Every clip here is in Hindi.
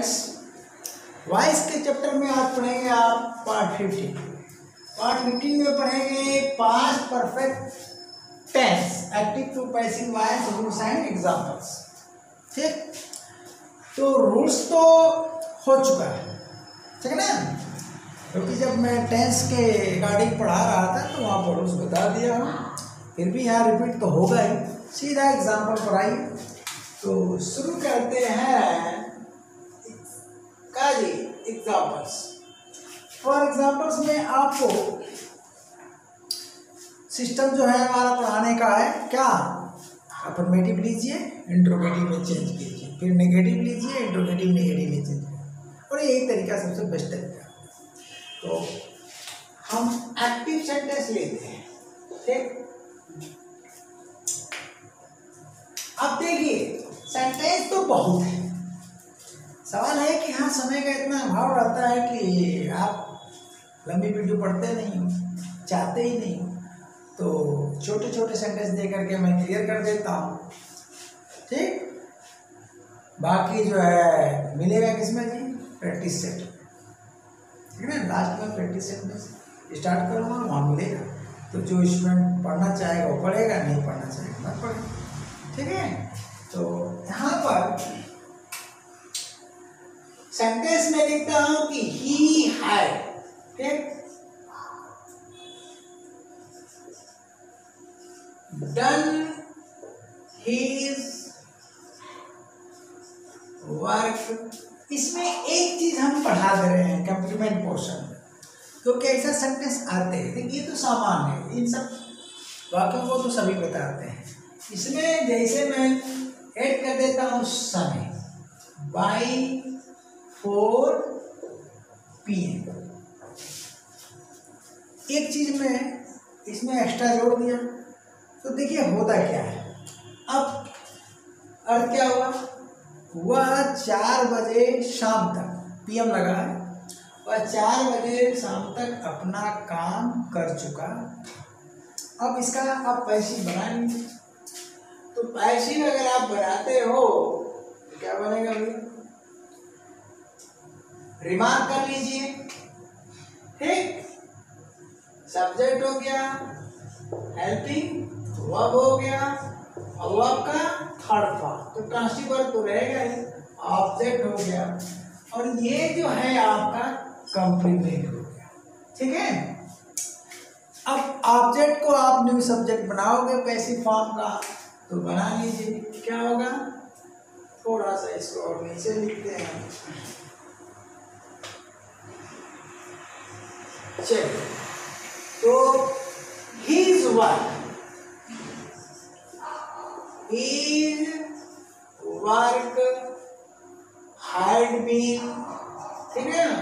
स्टूडेंट्स, वॉइस के चैप्टर में आज पढ़ेंगे आप पार्ट 15। पार्ट 15 में पढ़ेंगे past perfect tense, active to passive voice, rules and examples. ठीक, तो रूल्स तो हो चुका है, ठीक है ना, क्योंकि जब मैं टेंस के रिगार्डिंग पढ़ा रहा था तो वहाँ पर रूल्स बता दिया हूँ, फिर भी यहाँ रिपीट तो होगा ही। सीधा एग्जाम्पल पर आइए, तो शुरू करते हैं काजी एग्जाम्पल्स। फॉर एग्जाम्पल्स में आपको सिस्टम जो है हमारा पढ़ाने का है क्या, अफर्मेटिव लीजिए, इंट्रोगेटिव में चेंज कीजिए, फिर नेगेटिव लीजिए, इंट्रोगेटिव नेगेटिव में चेंज कीजिए, और यही तरीका सबसे बेस्ट तरीका। तो हम एक्टिव सेंटेंस लेते हैं। ठीक, अब देखिए सेंटेंस तो बहुत है, सवाल है कि हाँ समय का इतना अभाव रहता है कि आप लंबी वीडियो पढ़ते नहीं हो, चाहते ही नहीं हो, तो छोटे छोटे सेंटेंस दे करके मैं क्लियर कर देता हूँ। ठीक, बाकी जो है मिलेगा किसमें जी, प्रैक्टिस सेट, ठीक है ना। लास्ट में प्रैक्टिस सेट में स्टार्ट करूँगा, वहाँ मिलेगा, तो जो स्टूडेंट पढ़ना चाहेगा वो पढ़ेगा, नहीं पढ़ना चाहेगा मत पढ़ेगा। ठीक है, तो यहाँ पर सेंटेंस में लिखता हूँ कि ही हैड, ठीक, डन हिज वर्क। इसमें एक चीज हम पढ़ा दे रहे हैं कम्प्लीमेंट पोर्शन में, तो कैसा सेंटेंस आते हैं, देखिए ये तो सामान्य है, इन सब वाक्यों को तो सभी बताते हैं। इसमें जैसे मैं ऐड कर देता हूँ समय, बाई 4 PM, एक चीज में इसमें एक्स्ट्रा जोड़ दिया, तो देखिए होता क्या है। अब अर्थ क्या हुआ, वह 4 बजे शाम तक, PM लगा है, वह 4 बजे शाम तक अपना काम कर चुका। अब इसका आप पैसिव बनाएंगे, तो पैसिव अगर आप बनाते हो तो क्या बनेगा भैया, रिमार्क कर लीजिए। ठीक, सब्जेक्ट हो गया, हेल्पिंग वर्ब हो गया, और वर्ब का थर्ड फॉर्म, तो ट्रांसिटिव तो रहेगा ही, ऑब्जेक्ट हो गया, और ये जो है आपका कॉम्प्लीमेंट हो गया। ठीक है, अब ऑब्जेक्ट को आप न्यू सब्जेक्ट बनाओगे पैसिव फॉर्म का, तो बना लीजिए, क्या होगा, थोड़ा सा इसको और नीचे लिखते हैं। चलिए, तो his work, his work had been, ठीक है ना।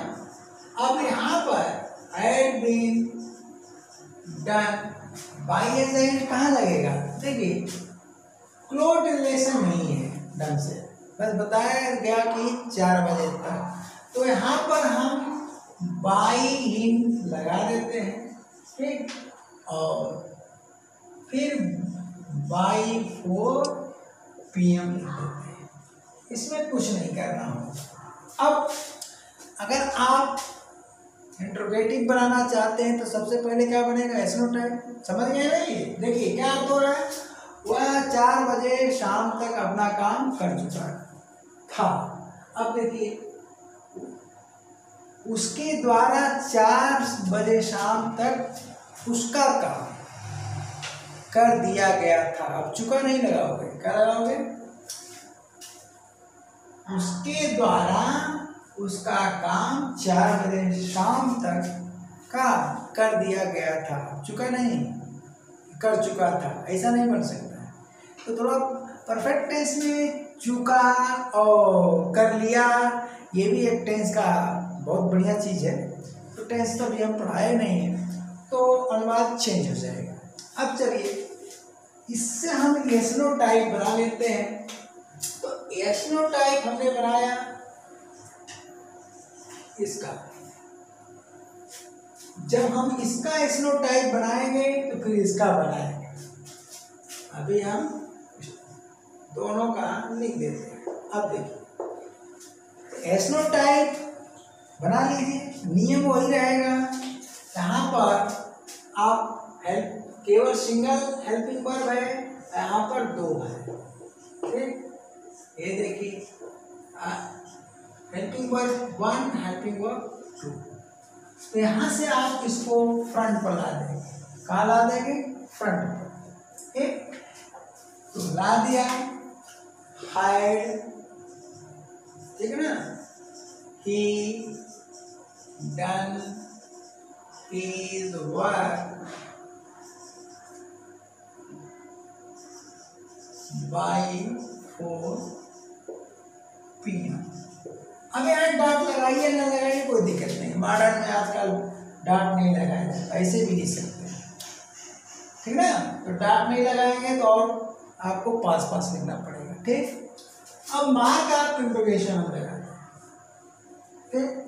अब यहाँ पर had been done by as end कहाँ लगेगा, देखिए क्लोज रिलेशन नहीं है ढंग से, बस बताया गया कि 4 बजे तक, तो यहाँ पर हम बाई हिम लगा देते हैं। ठीक, और फिर बाई 4 PM लिख देते हैं, इसमें कुछ नहीं करना हो। अब अगर आप इंट्रोगेटिव बनाना चाहते हैं तो सबसे पहले क्या बनेगा, एसनो टाइप, समझ गए ना। ये देखिए क्या अर्थ हो रहा है, वह 4 बजे शाम तक अपना काम कर चुका था। अब देखिए उसके द्वारा 4 बजे शाम तक उसका काम कर दिया गया था। अब चुका नहीं लगाओगे, क्या लगाओगे, उसके द्वारा उसका काम 4 बजे शाम तक का कर दिया गया था, चुका नहीं, कर चुका था, ऐसा नहीं बन सकता है। तो थोड़ा परफेक्ट टेंस में चुका और कर लिया, ये भी एक टेंस का बहुत बढ़िया चीज़ है। तो टेंस तो अभी हम पढ़ाए नहीं है, तो अनुवाद चेंज हो जाएगा। अब चलिए इससे हम एसनो टाइप बना लेते हैं। तो एसनो टाइप हमने बनाया इसका, जब हम इसका एसनो टाइप बनाएंगे तो फिर इसका बनाएंगे। अभी हम दोनों का लिख देते हैं। अब देखिए एसनो टाइप बना लीजिए, नियम वही रहेगा। यहाँ पर आप हेल्प केवल सिंगल हेल्पिंग वर्ब है, यहाँ पर दो है। ठीक, ये देखिए हेल्पिंग वर्ब 1, हेल्पिंग वर्ब 2। तो यहाँ से आप इसको फ्रंट पर ला देंगे। कहाँ ला देंगे? फ्रंट पर। ठीक, तो ला दिया हाइड, ठीक है ना, ही done his work by 4 PM। अब यहाँ डाट लगाइए ना लगाइए कोई दिक्कत नहीं, मॉडर्न में आजकल डाट नहीं लगाया जाता, ऐसे भी लिख सकते हैं, ठीक ना। तो डाट नहीं लगाएंगे तो और आपको पास पास लिखना पड़ेगा। ठीक, अब मार्क आप इंट्रोगेशन हम लगाते हैं। ठीक,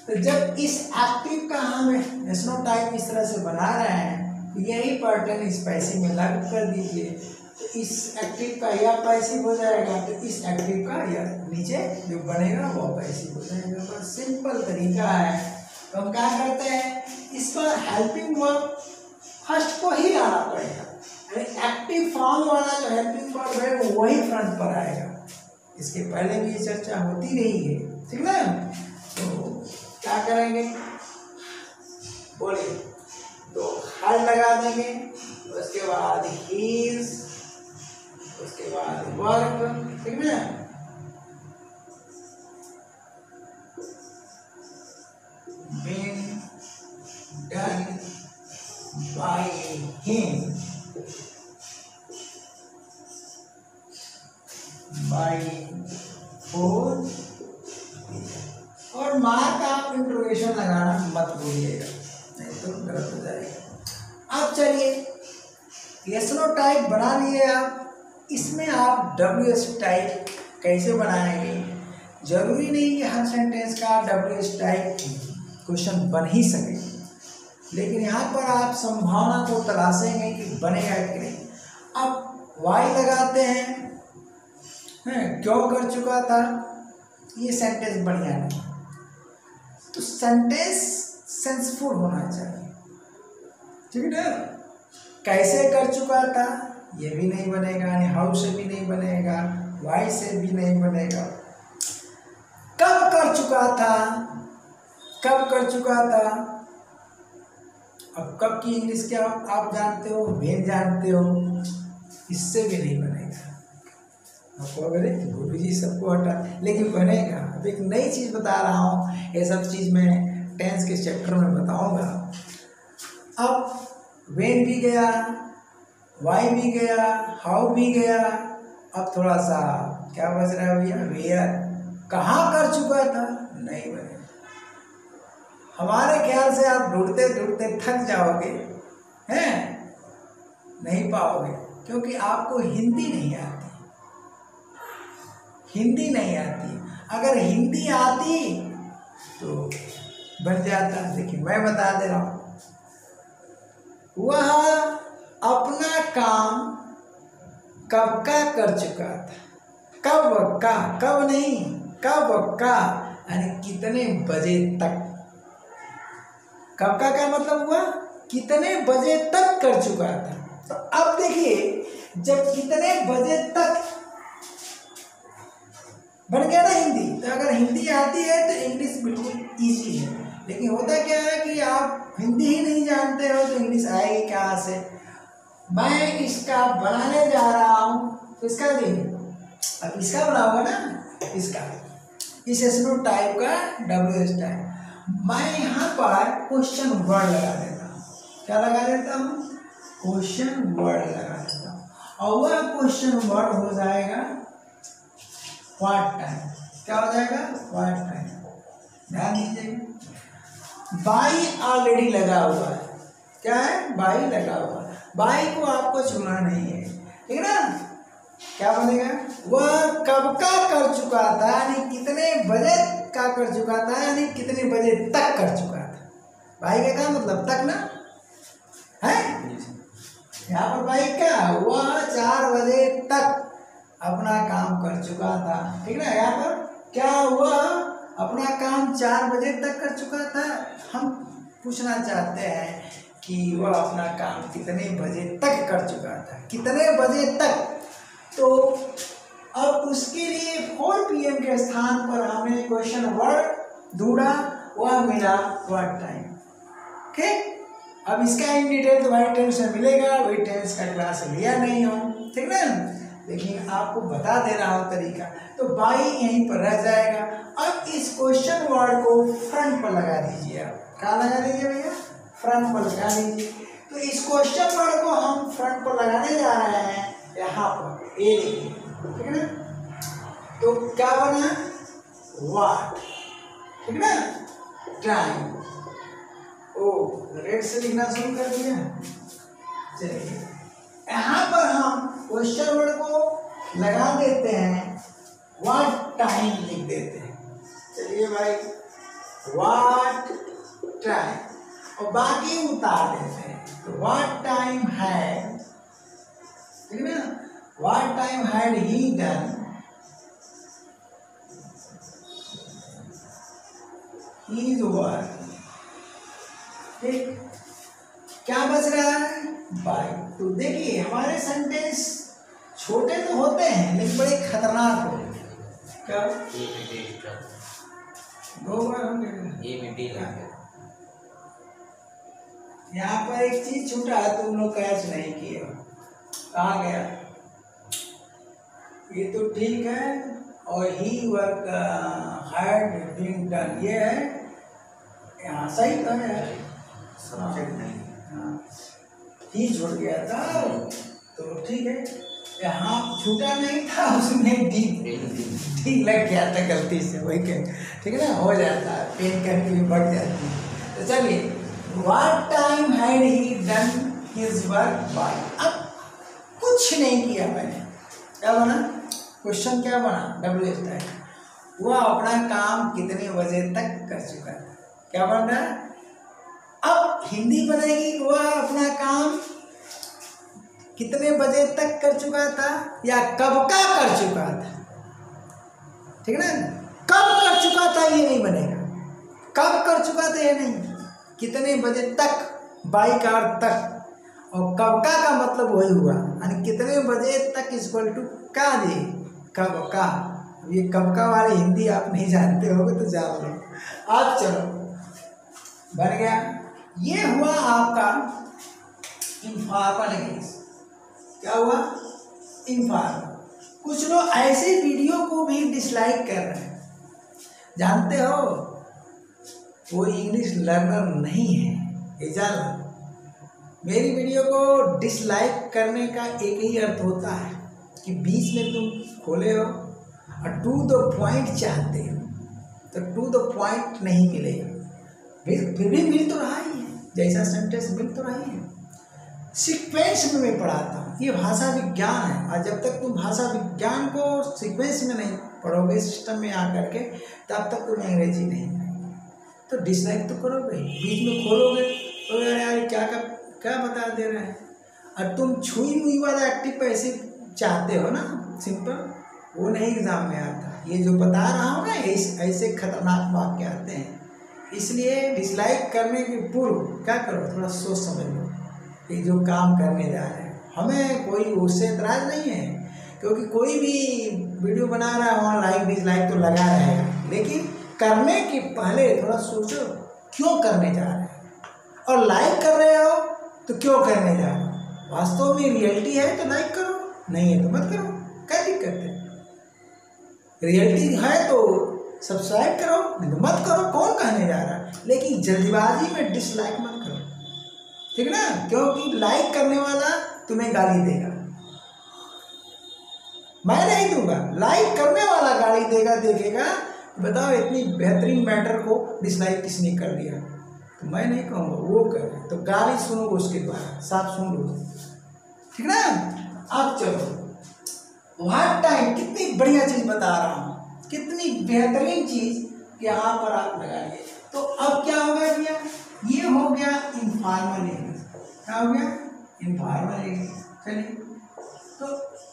तो जब इस एक्टिव का हम एसनो टाइप इस तरह से बना रहे हैं तो यही पैटर्न इस पैसिव में लागू कर दीजिए। तो इस एक्टिव का यह पैसिव हो जाएगा, तो इस एक्टिव का यह नीचे जो बनेगा वो पैसिव हो जाएगा। बस सिंपल तरीका है। तो हम क्या करते हैं, इस पर हेल्पिंग वर्ब फर्स्ट को ही लाना पड़ेगा, एक्टिव फॉर्म वाला जो हेल्पिंग वर्ब है वो वही फ्रंट पर आएगा। इसके पहले भी ये चर्चा होती रही है, ठीक ना। तो क्या करेंगे बोलिए, तो हर लगा देंगे, उसके बाद हीज, उसके बाद वर्क, ठीक ना। Been done by him by 4। और मार्क आप इंट्रोगेशन लगाना मत भूलिएगा, नहीं तो गलत हो जाएगा। अब चलिए एसनो टाइप बना लिए आप, इसमें आप WS टाइप कैसे बनाएंगे। जरूरी नहीं कि हर सेंटेंस का WS टाइप क्वेश्चन बन ही सके, लेकिन यहाँ पर आप संभावना को तलाशेंगे कि बनेगा कि नहीं। अब वाई लगाते हैं, क्यों कर चुका था, ये सेंटेंस बढ़िया नहीं, तो सेंटेंस सेंसफुल होना चाहिए, ठीक है ना। कैसे कर चुका था ये भी नहीं बनेगा, यानी हाउ से भी नहीं बनेगा, वाई से भी नहीं बनेगा। कब कर चुका था, कब कर चुका था, अब कब की इंग्लिश क्या आप जानते हो, वेन जानते हो, इससे भी नहीं बनेगा। आपको अगर गुरु जी सबको हटा, लेकिन बनेगा। अब एक नई चीज़ बता रहा हूँ, ये सब चीज़ मैं टेंस के चैप्टर में बताऊंगा। अब वेन भी गया, वाई भी गया, हाउ भी गया, अब थोड़ा सा क्या बच रहा है भैया, वेयर। कहाँ कर चुका था, नहीं बनेगा। हमारे ख्याल से आप ढूंढते ढूंढते थक जाओगे, हैं, नहीं पाओगे, क्योंकि आपको हिंदी नहीं आती, हिंदी नहीं आती। अगर हिंदी आती तो बन जाता। देखिए मैं बता दे रहा हूँ, वह अपना काम कब का कर चुका था, कब का, कब नहीं, कब का, यानी कितने बजे तक। कब का क्या मतलब हुआ, कितने बजे तक कर चुका था। तो अब देखिए, जब कितने बजे तक बन गया ना हिंदी, तो अगर हिंदी आती है तो इंग्लिश बिल्कुल इजी है। लेकिन होता क्या है कि आप हिंदी ही नहीं जानते हो तो इंग्लिश आएगी कहाँ से। मैं इसका बनाने जा रहा हूँ, तो इसका देखिए, अब इसका बनाऊंगा ना, इसका इस एसनो टाइप का WS टाइप। मैं यहाँ पर क्वेश्चन वर्ड लगा देता हूँ। क्या लगा देता हूँ, क्वेश्चन वर्ड लगा देता हूँ, और वह क्वेश्चन वर्ड हो जाएगा व्हाट टाइम। क्या हो जाएगा, व्हाट टाइम। ध्यान दीजिएगा, बाई ऑलरेडी लगा हुआ है। क्या है, बाई लगा हुआ है, बाई को आपको छूना नहीं है, ठीक है ना। क्या बनेगा, वह कब का कर चुका था, यानी कितने बजे का कर चुका था, यानी कितने बजे तक कर चुका था। बाई का क्या मतलब, तक ना है। यहाँ पर बाई क्या, वह 4 बजे तक अपना काम कर चुका था, ठीक ना। यहाँ पर क्या हुआ, अपना काम 4 बजे तक कर चुका था। हम पूछना चाहते हैं कि वह अपना काम कितने बजे तक कर चुका था, कितने बजे तक। तो अब उसके लिए 4 PM के स्थान पर हमें क्वेश्चन वर्ड ढूंढा, वह मिला व्हाट टाइम। ठीक, अब इसका इन डिटेल तो वाइट टेंस में मिलेगा, वाइट टेंस का क्लास लिया नहीं हो, ठीक ना, लेकिन आपको बता दे रहा हूँ तरीका। तो बाई यहीं पर रह जाएगा। अब इस क्वेश्चन वर्ड को फ्रंट पर लगा दीजिए। आप कहाँ लगा दीजिए भैया, फ्रंट पर लगा दीजिए। तो इस क्वेश्चन वर्ड को हम फ्रंट पर लगाने जा रहे हैं, यहाँ पर ए लिखिए, ठीक है ना। तो क्या बना, व्हाट, ठीक ना, टाइम। ओ रेड से लिखना शुरू कर दिया। चलिए यहाँ पर हम क्वेश्चन वर्ड को लगा देते हैं, व्हाट टाइम लिख देते हैं। चलिए भाई, व्हाट टाइम, और बाकी उतार देते हैं। तो व्हाट टाइम हैड, ठीक है ना, what time had he done his work. ठीक, क्या बच रहा है, बाय। तो देखिए हमारे सेंटेंस छोटे तो होते हैं लेकिन बड़े खतरनाक होते हैं। क्या 2 बार हो गया। यहाँ पर एक चीज छूटा है, तुम लोग कैच नहीं किए, कहाँ गया, ये तो ठीक है, और ही वर्क हैड बीन डन, ये है यहाँ सही तो है, सब्जेक्ट नहीं, हाँ ही छूट गया था, तो ठीक है, यहाँ छूटा नहीं था, उसमें डी लग गया था गलती से, वही के, ठीक है ना, हो जाता है, पेन करके भी बढ़ जाती है। तो चलिए, what time had he done his work by. अब कुछ नहीं किया मैंने, क्या बना, क्वेश्चन क्या बना, WH टैग, वह अपना काम कितने बजे तक कर चुका था, क्या बन रहा है। अब हिंदी बनेगी, वह अपना काम कितने बजे तक कर चुका था, या कब का कर चुका था, ठीक है ना, कब कर चुका था ये नहीं बनेगा, कब कर चुका था ये नहीं, कितने बजे तक, बाई का अर्थ तक, और कब का मतलब वही हुआ, यानी कितने बजे तक इक्वल टू का जी, कब का। ये कब का वाली हिंदी आप नहीं जानते होगे तो जान लो। अब चलो बन गया, ये हुआ आपका इनफॉर्मल इंग्लिश। क्या हुआ, इनफॉर्मल। कुछ लोग ऐसे वीडियो को भी डिसलाइक कर रहे हैं, जानते हो, वो इंग्लिश लर्नर नहीं है, ये जान लो। मेरी वीडियो को डिसलाइक करने का एक ही अर्थ होता है कि बीच में तुम खोले हो और टू द पॉइंट चाहते हो, तो टू द पॉइंट नहीं मिलेगा। फिर भी मिल तो रहा ही है, जैसा सेंटेंस मिल तो रही है। सीक्वेंस में मैं पढ़ाता हूँ, ये भाषा विज्ञान है, और जब तक तुम भाषा विज्ञान को सीक्वेंस में नहीं पढ़ोगे, सिस्टम में आकर के, तब तक तुम अंग्रेजी नहीं आएगी। तो डिसलाइक तो करोगे, बीच में खोलोगे तो यार क्या बता दे रहे हैं, और तुम छुई मुई वाला एक्टिव ऐसे चाहते हो ना, सिंपल, वो नहीं एग्जाम में आता। ये जो बता रहा हूँ ना, ऐसे खतरनाक वाक्य आते हैं। इसलिए डिसलाइक करने के पूर्व क्या करो, थोड़ा सोच समझ लो कि जो काम करने जा रहे हैं, हमें कोई उससे एतराज नहीं है, क्योंकि कोई भी वीडियो बना रहा है वहाँ लाइक डिसलाइक तो लगा रहेगा, लेकिन करने के पहले थोड़ा सोचो क्यों करने जा रहे हैं, और लाइक कर रहे हो तो क्यों करने जा रहे हो। वास्तव में रियलिटी है तो लाइक करो, नहीं है तो मत करो, क्या दिक्कत है। रियलिटी है तो सब्सक्राइब करो, नहीं तो मत करो, कौन कहने जा रहा है। लेकिन जल्दीबाजी में डिसलाइक मत करो, ठीक है ना, क्योंकि लाइक करने वाला तुम्हें गाली देगा, मैं नहीं दूंगा, लाइक करने वाला गाली देगा, देखेगा, बताओ इतनी बेहतरीन मैटर को डिसलाइक किसने कर दिया, तो मैं नहीं कहूँगा, वो करे, तो गाली सुनो उसके द्वारा, साफ सुन लो, ठीक ना। अब चलो, व्हाट टाइम, कितनी बढ़िया चीज बता रहा हूँ, कितनी बेहतरीन चीज यहाँ पर आप लगाइए। तो अब क्या हो गया भैया, ये हो गया इनफॉर्मल इंग्लिश, क्या हो गया, इनफॉर्मल इंग्लिश। चलिए, तो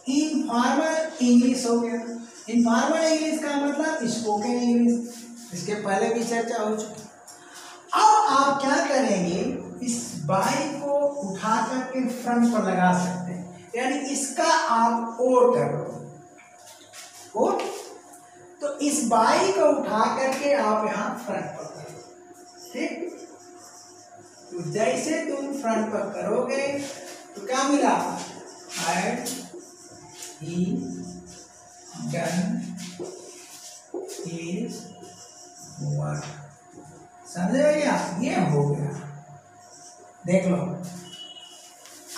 इनफॉर्मल इंग्लिश हो गया। इनफॉर्मल इंग्लिश का मतलब स्पोकन इंग्लिश, इसके पहले भी चर्चा हो चुकी। अब आप क्या करेंगे, इस बाई को उठा करके फ्रंट पर लगा सकते हैं, यानी इसका आप ओ कर लो ओ, तो इस बाई को उठा करके आप यहां फ्रंट पर करो, ठीक। तो जैसे तुम फ्रंट पर करोगे तो क्या मिला, had he done his work, समझे भैया, ये हो गया। देख लो,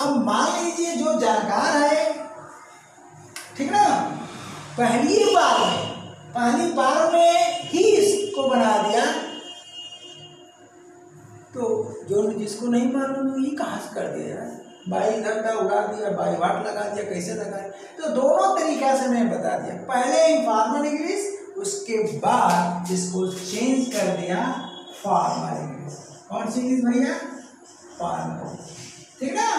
अब मान लीजिए जो जानकार है, ठीक ना, पहली बार में ही इसको बना दिया, तो जो जिसको नहीं मालूम ये कहाँ से कर दिया यार, बाई इधर का उड़ा दिया, बाई वाट लगा दिया, कैसे लगाए, तो दोनों तरीका से मैंने बता दिया। पहले इनफॉर्मल इंग्लिश, उसके बाद इसको चेंज कर दिया फॉर्मल इंग्लिश। कौन सी इंग्लिश भैया, फॉर्मल, ठीक ना।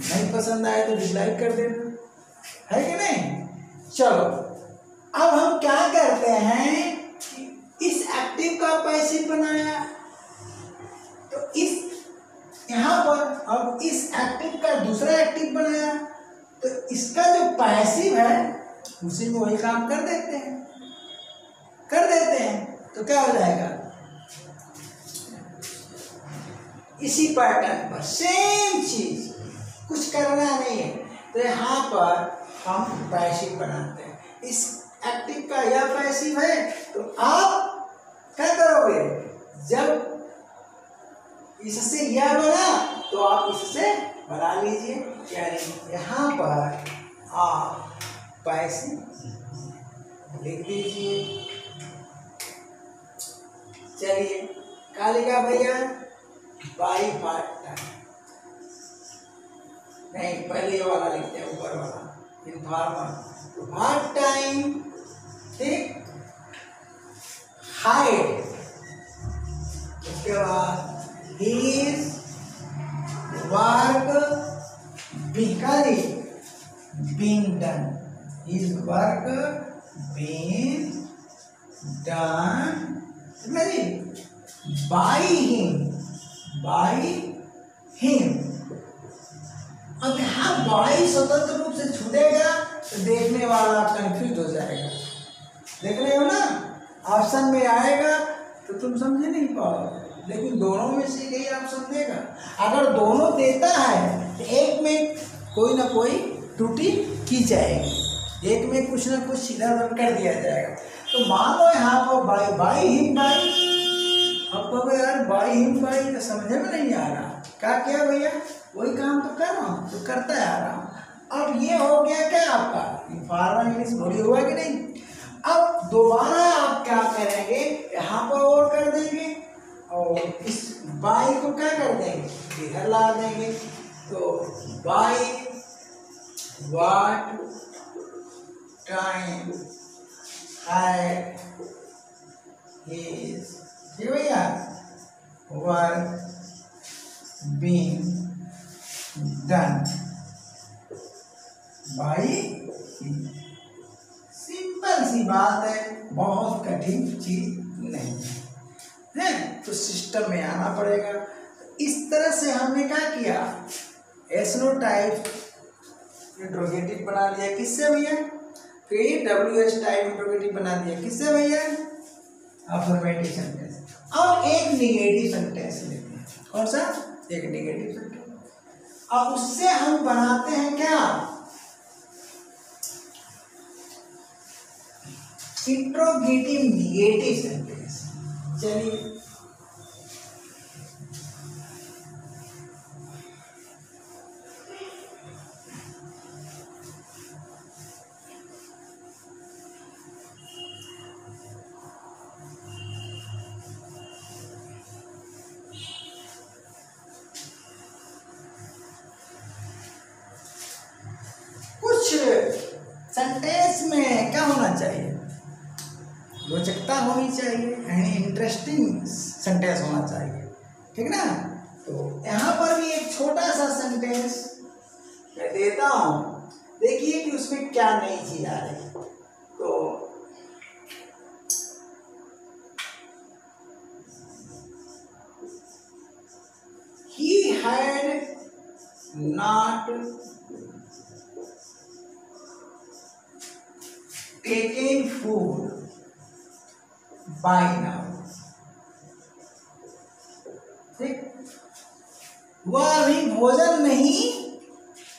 नहीं पसंद आए तो डिसलाइक कर देना, है कि नहीं। चलो अब हम क्या करते हैं, इस एक्टिव का पैसिव बनाया, तो इस यहां पर अब इस एक्टिव का दूसरा एक्टिव बनाया, तो इसका जो पैसिव है उसी में वही काम कर देते हैं, तो क्या हो जाएगा, इसी पैटर्न पर सेम चीज, कुछ करना नहीं है। तो यहाँ पर हम पैसिव बनाते हैं, इस एक्टिव का यह पैसिव है, तो आप क्या करोगे, जब इससे यह बना तो आप इससे बना लीजिए, यानी यहाँ पर आप पैसिव लिख दीजिए। चलिए क्या लिखा भैया, बाई पार्ट टाइम, नहीं पहले वाला लिखते हैं, ऊपर वाला इनफॉर्मल पार्ट टाइम, ठीक। हाइड, उसके बाद his work being done, his work being done by him। अब यहाँ बाई स्वतंत्र रूप से छूटेगा तो देखने वाला कंफ्यूज हो जाएगा, देख रहे हो ना, ऑप्शन में आएगा तो तुम समझ नहीं पाओगे, लेकिन दोनों में से यही ऑप्शन देगा। अगर दोनों देता है तो एक में कोई ना कोई त्रुटि की जाएगी, एक में कुछ ना कुछ सीधा कर दिया जाएगा। तो मान लो यहाँ पर बाई हिम बाई, अब कहो यार बाई हिम बाई तो समझे में नहीं आ रहा, क्या किया भैया, वही काम तो कर रहा हूँ, तो करता आ रहा हूँ। अब ये हो गया क्या आपका इनफॉर्मल इंग्लिश, बोली हुआ कि नहीं। अब दोबारा आप क्या करेंगे, यहाँ पर और कर देंगे और इस बाई को क्या कर देंगे, इधर ला देंगे, तो by what time had his, ठीक भैया, work being done by, simple सी बात है, बहुत कठिन चीज नहीं है, तो सिस्टम में आना पड़ेगा। इस तरह से हमने क्या किया, एसनो टाइप इंट्रोगेटिव बना दिया, किससे भैया, फिर WH टाइप इंट्रोगेटिव बना दिया, किससे भैया, अफर्मेटिव सेंटेंस। अब एक निगेटिव सेंटेंस लेते हैं, कौन सा, एक निगेटिव सेंटेंस। अब उससे हम बनाते हैं क्या, इंट्रोगेटिव निगेटिव सेंटेंस। चलिए सेंटेंस में क्या होना चाहिए, रोचकता होनी चाहिए, यानी इंटरेस्टिंग सेंटेंस होना चाहिए, ठीक ना। तो यहाँ पर भी एक छोटा सा सेंटेंस मैं देता हूँ, देखिए कि उसमें क्या नई चीज आ रही है। तो he had not taken food by now। ठीक, वह अभी भोजन नहीं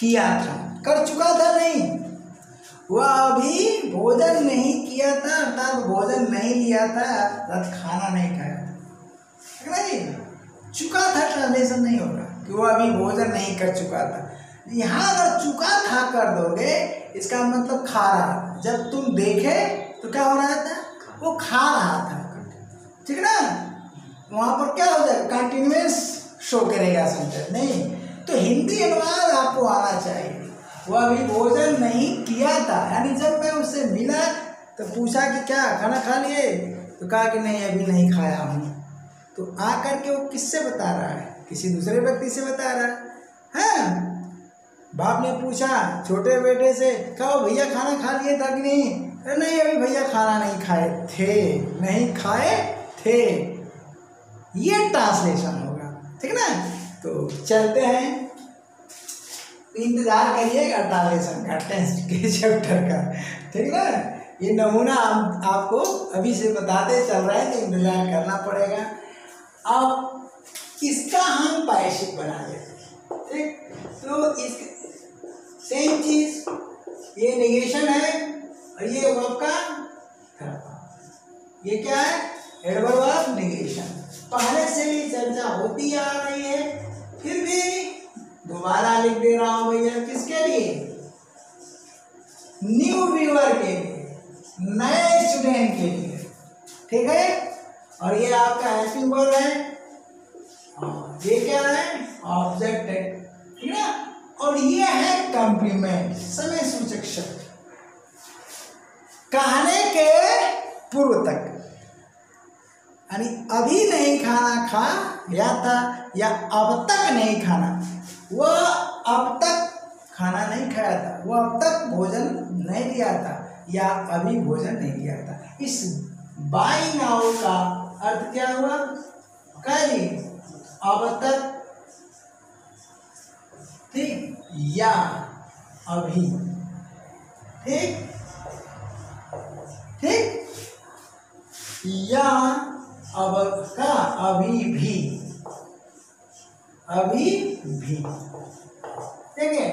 किया था, कर चुका था नहीं, वह अभी भोजन नहीं किया था अर्थात भोजन नहीं लिया था अर्थात खाना नहीं खाया था। नहीं, चुका था ट्रांसलेशन नहीं होगा कि वो अभी भोजन नहीं कर चुका था। यहाँ अगर चुका था कर दोगे इसका मतलब खा रहा। जब तुम देखे तो क्या हो रहा था, वो खा रहा था, ठीक है ना। वहाँ पर क्या हो जाएगा, कंटिन्यूअस शो करेगा सेंटेंस। नहीं तो हिंदी अनुवाद आपको आना चाहिए। वो अभी भोजन नहीं किया था, यानी जब मैं उससे मिला तो पूछा कि क्या खाना खा लिए, तो कहा कि नहीं अभी नहीं खाया हूँ। तो आकर के वो किससे बता रहा है, किसी दूसरे व्यक्ति से बता रहा है। हाँ, बाप ने पूछा छोटे बेटे से, कहो भैया खाना खा लिए था कि नहीं, अरे नहीं अभी भैया खाना नहीं खाए थे, नहीं खाए थे, ये ट्रांसलेशन होगा, ठीक ना। तो चलते हैं, इंतजार करिएगा ट्रांसलेशन का, टेंस के चैप्टर का, ठीक ना। ये नमूना आपको अभी से बताते चल रहा है तो इंतजार करना पड़ेगा। अब इसका हम पैसिव बना लेते हैं, ठीक। तो इस सेम चीज, ये नेगेशन है और ये वर्ब का थर्ड, ये क्या है, एडवर्ब ऑफ नेगेशन। पहले से भी चर्चा होती आ रही है, फिर भी दोबारा लिख दे रहा हूं भैया, किसके लिए, न्यू व्यूअर के लिए, नए स्टूडेंट के लिए, ठीक है। और ये आपका हेल्पिंग वर्ब है, ये क्या है, ऑब्जेक्ट है, ठीक है। और ये है कॉम्प्लीमेंट, समय सूचक शब्द, कहने के पूर्व तक, यानी अभी नहीं खाना खा या था, या अब तक नहीं खाना, वह अब तक खाना नहीं खाया था, वह अब तक भोजन नहीं लिया था, या अभी भोजन नहीं लिया था। इस बाय नाउ का अर्थ क्या हुआ, कह दी अब तक, ठीक, या अभी, ठीक ठीक, या अब का अभी भी, अभी भी, ठीक है।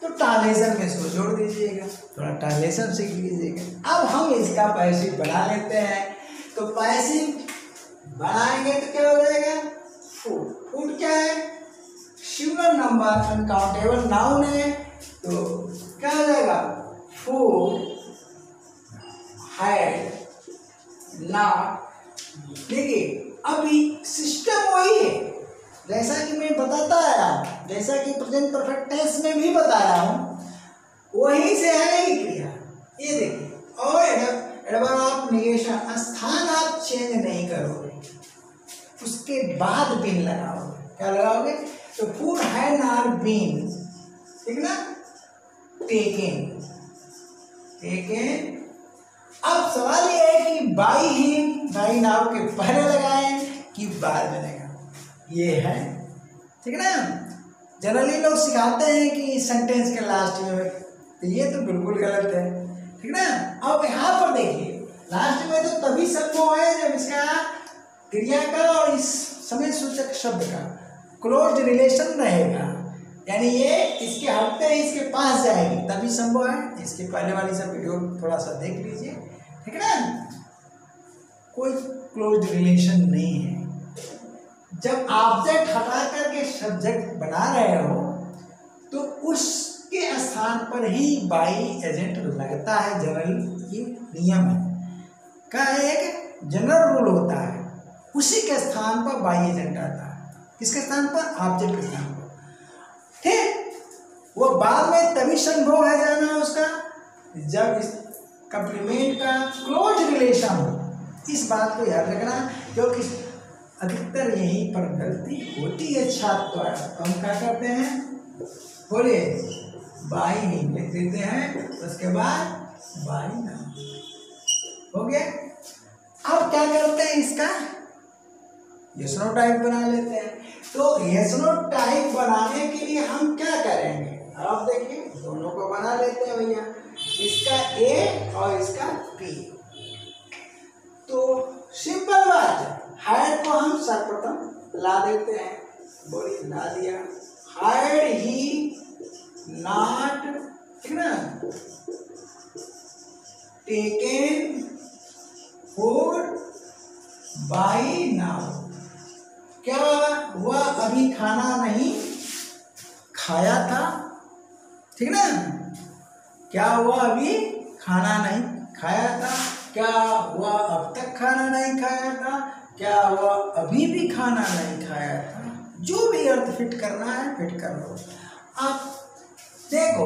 तो ट्रांसलेशन में इसको जोड़ दीजिएगा, थोड़ा ट्रांसलेशन सीख लीजिएगा। अब हम इसका पैसिव बना लेते हैं। तो पैसिव बनाएंगे तो क्या हो जाएगा, फूड। फूड क्या है, सिंगुलर नंबर अनकाउंटेबल नाउन है, तो क्या हो जाएगा, फूड हैड नॉट। देखिए अभी सिस्टम वही है जैसा कि मैं बताता आया, जैसा कि प्रेजेंट परफेक्ट टेंस में भी बताया हूँ, वहीं से है ही क्रिया। ये देखिए, और एडवर्ब ऑफ नेगेशन, स्थान आप चेंज नहीं करोगे, उसके बाद बीन लगाओगे। क्या लगाओगे, तो फूड हैड नॉट बीन, ठीक ना, टेकन, टेकन। अब सवाल ये है कि बाई हिम, बाई नाउ के पहले लगाएं कि बाद में लगाएं, ये है, ठीक ना। जनरली लोग सिखाते हैं कि सेंटेंस के लास्ट में, तो ये तो बिल्कुल गलत है, ठीक ना। अब यहाँ पर देखिए लास्ट में तो तभी संभव है जब इसका क्रिया का और इस समय सूचक शब्द का क्लोज रिलेशन रहेगा, यानी ये इसके हटते ही इसके पास जाएगी तभी संभव है। इसके पहले वाली सब वीडियो थोड़ा सा देख लीजिए, ठीक है ना। कोई क्लोज रिलेशन नहीं है। जब ऑब्जेक्ट हटा करके सब्जेक्ट बना रहे हो तो उसके स्थान पर ही बाई एजेंट लगता है, जनरल ये नियम है का एक जनरल रूल होता है, उसी के स्थान पर बाई एजेंट आता है। किसके स्थान पर, ऑब्जेक्ट के स्थान पर, ठीक। वो बाद में तभी संभव है जाना उसका जब इस कॉम्प्लीमेंट का क्लोज रिलेशन हो। इस बात को याद रखना, क्योंकि अधिकतर यहीं पर गलती होती है छात्र द्वारा। तो हम क्या करते हैं, बोलिए, बाई हिम लिख देते हैं, उसके बाद बाई नाउ। हो गया। अब क्या करते हैं, इसका यस नो टाइप बना लेते हैं। तो यस नो टाइप बनाने के लिए हम क्या करेंगे, आप देखिए दोनों को बना लेते हैं भैया, इसका ए और इसका बी। तो सिंपल बात है, हाइड को हम सर्वप्रथम ला देते हैं, बोलिए ला दिया, हाइड ही नॉट, ठीक ना, टेकन फूड बाई नाउ। क्या वह अभी खाना नहीं खाया था, ठीक ना, क्या वह अभी खाना नहीं खाया था, क्या वह अब तक खाना नहीं खाया था, क्या वह अभी भी खाना नहीं खाया था। जो भी अर्थ फिट करना है फिट कर लो। अब देखो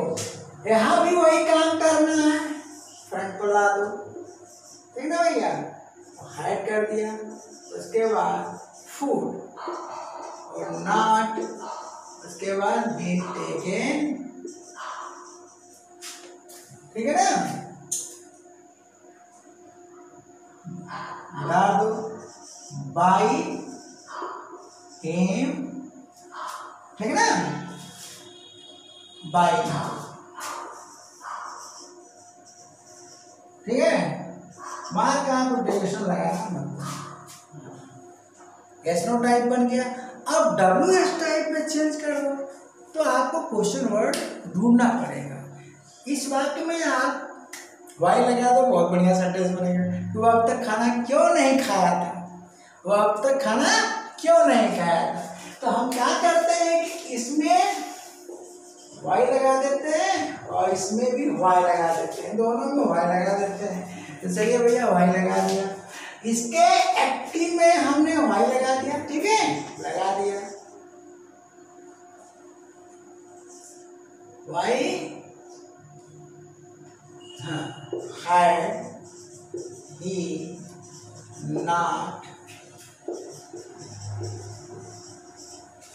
यहाँ भी वही काम करना है, फ्रंट को ला दो, ठीक ना भैया, हाइड कर दिया, उसके बाद फूड और नॉट, उसके बाद बीन टेकन, ठीक है ना, ला दो, बाई हिम, ठीक है ना, बाई नाउ, ठीक है। मार्क का आपको डेरिवेशन लगाना मत, एस नो टाइप बन गया। अब डब्ल्यू एस टाइप में चेंज कर दो, तो आपको क्वेश्चन वर्ड ढूंढना पड़ेगा। इस वाक्य में आप वाई लगा दो, बहुत बढ़िया सेंटेंस बनेगा। तो अब तक खाना क्यों नहीं खाया था, वो अब तक खाना क्यों नहीं खाया था। तो हम क्या करते हैं कि इसमें वाई लगा देते हैं और इसमें भी वाई लगा देते हैं, दोनों में वाई लगा देते हैं। तो चलिए भैया वाई लगा दिया, इसके एक्टिव में हमने वाई लगा दिया, ठीक है, लगा दिया वाई, हाँ, had he not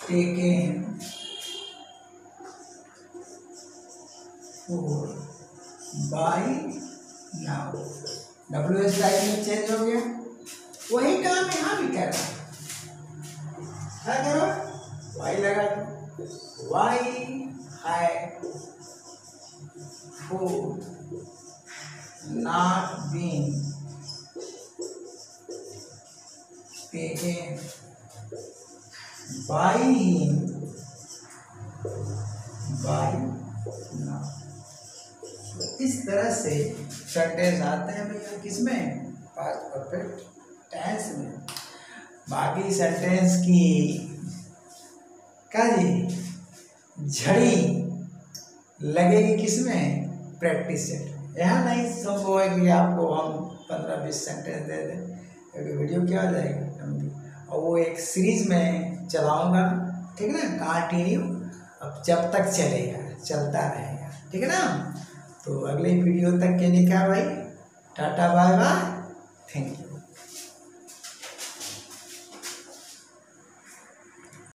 taken food by now. W S type में चेंज हो गया, वही काम यहाँ भी कर रहा है। क्या करो, वाई लगा दो, Y had food not been taken by him by now. इस तरह से सेंटेंस आते हैं भैया, किसमें, पास्ट परफेक्ट टेंस में। बाकी सेंटेंस की क्या जी झड़ी लगेगी किसमें, प्रैक्टिस सेट। यहाँ नहीं संभव है कि आपको हम 15-20 सेंटेंस दे दें, क्योंकि वीडियो क्या हो जाएगी लंबी, और वो एक सीरीज में चलाऊंगा, ठीक है ना, कंटिन्यू, अब जब तक चलेगा चलता रहेगा, ठीक है ना। तो अगले वीडियो तक के लिए क्या भाई, tata bye bye, thank you.